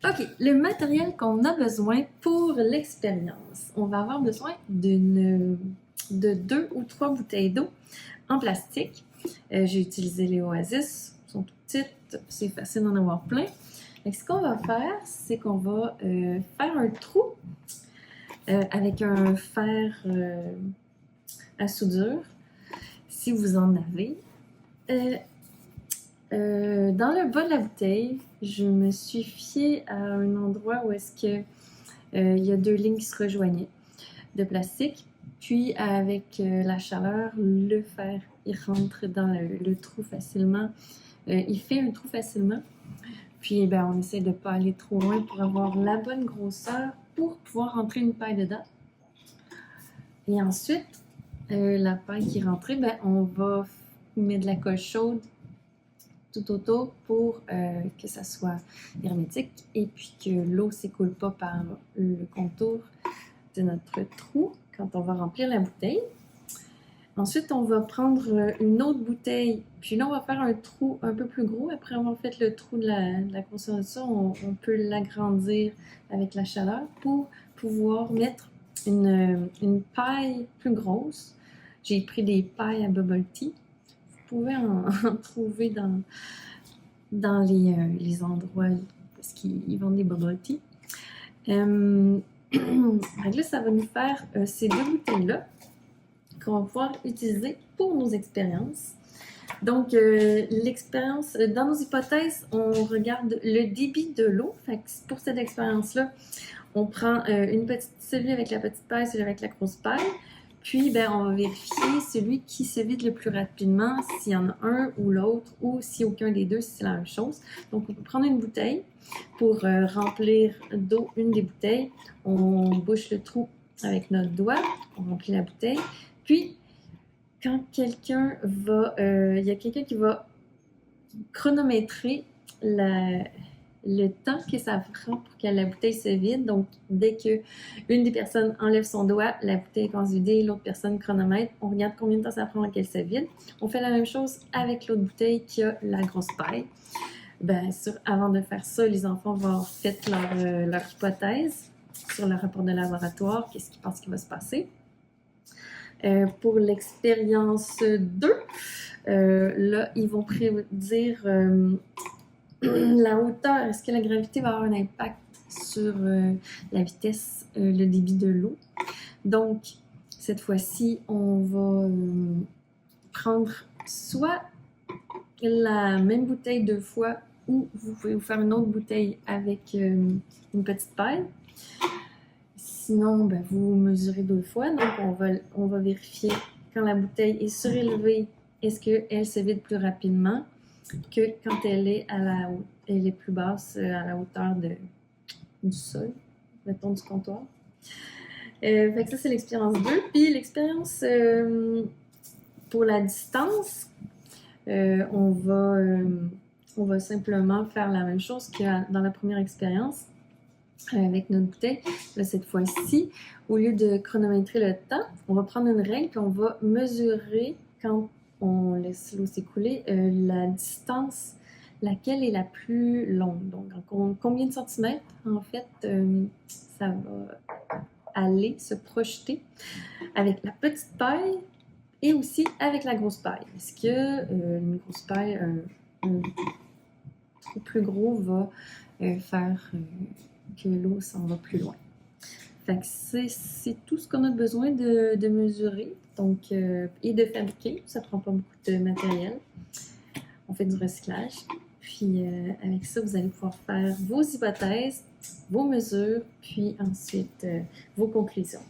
OK, le matériel qu'on a besoin pour l'expérience. On va avoir besoin de 2 ou 3 bouteilles d'eau en plastique. J'ai utilisé les Oasis, elles sont toutes petites, c'est facile d'en avoir plein. Donc, ce qu'on va faire, c'est qu'on va faire un trou avec un fer à soudure, si vous en avez. Dans le bas de la bouteille, je me suis fiée à un endroit où est-ce que il y a 2 lignes qui se rejoignaient de plastique. Puis avec la chaleur, le fer il rentre dans le trou facilement. Il fait un trou facilement. Puis ben, on essaie de ne pas aller trop loin pour avoir la bonne grosseur pour pouvoir rentrer une paille dedans. Et ensuite, la paille qui est rentrée, ben, on va mettre de la colle chaude tout autour pour que ça soit hermétique et puis que l'eau ne s'écoule pas par le contour de notre trou quand on va remplir la bouteille. Ensuite, on va prendre une autre bouteille, puis là, on va faire un trou un peu plus gros. Après avoir fait le trou de la grosseur de ça, on peut l'agrandir avec la chaleur pour pouvoir mettre une paille plus grosse. J'ai pris des pailles à bubble tea. Vous pouvez en trouver dans les endroits parce qu'ils vendent des bubble tea. Donc là, ça va nous faire ces 2 bouteilles-là qu'on va pouvoir utiliser pour nos expériences. Donc, l'expérience, dans nos hypothèses, on regarde le débit de l'eau. Fait que pour cette expérience-là, on prend celui avec la petite paille, celui avec la grosse paille. Puis, ben, on va vérifier celui qui se vide le plus rapidement, s'il y en a un ou l'autre, ou si aucun des deux, si c'est la même chose. Donc, on peut prendre une bouteille pour remplir d'eau une des bouteilles. On bouche le trou avec notre doigt, on remplit la bouteille. Puis, quand quelqu'un va... il y a quelqu'un qui va chronométrer le temps que ça prend pour que la bouteille se vide. Donc, dès qu'une des personnes enlève son doigt, la bouteille est considérée, l'autre personne chronomètre. On regarde combien de temps ça prend pour qu'elle se vide. On fait la même chose avec l'autre bouteille qui a la grosse paille. Bien sûr, avant de faire ça, les enfants vont avoir fait leur hypothèse sur le rapport de laboratoire, qu'est-ce qu'ils pensent qu'il va se passer. Pour l'expérience 2, là, ils vont prédire la hauteur. Est-ce que la gravité va avoir un impact sur la vitesse, le débit de l'eau? Donc, cette fois-ci, on va prendre soit la même bouteille 2 fois ou vous pouvez vous faire une autre bouteille avec une petite paille. Sinon, ben, vous mesurez 2 fois. Donc, on va vérifier quand la bouteille est surélevée, est-ce qu'elle se vide plus rapidement que quand elle est elle est plus basse à la hauteur du sol, mettons du comptoir. Fait que ça, c'est l'expérience 2. Puis l'expérience pour la distance, on va simplement faire la même chose que dans la première expérience avec notre bouteille. Là, cette fois-ci, au lieu de chronométrer le temps, on va prendre une règle et on va mesurer quand on laisse l'eau s'écouler la distance laquelle est la plus longue. Donc, en combien de centimètres, en fait, ça va aller se projeter avec la petite paille et aussi avec la grosse paille. Est-ce que une grosse paille, un trou plus gros va faire que l'eau s'en va plus loin? Fait que c'est tout ce qu'on a besoin de mesurer donc, et de fabriquer. Ça prend pas beaucoup de matériel. On fait du recyclage. Puis avec ça, vous allez pouvoir faire vos hypothèses, vos mesures, puis ensuite vos conclusions.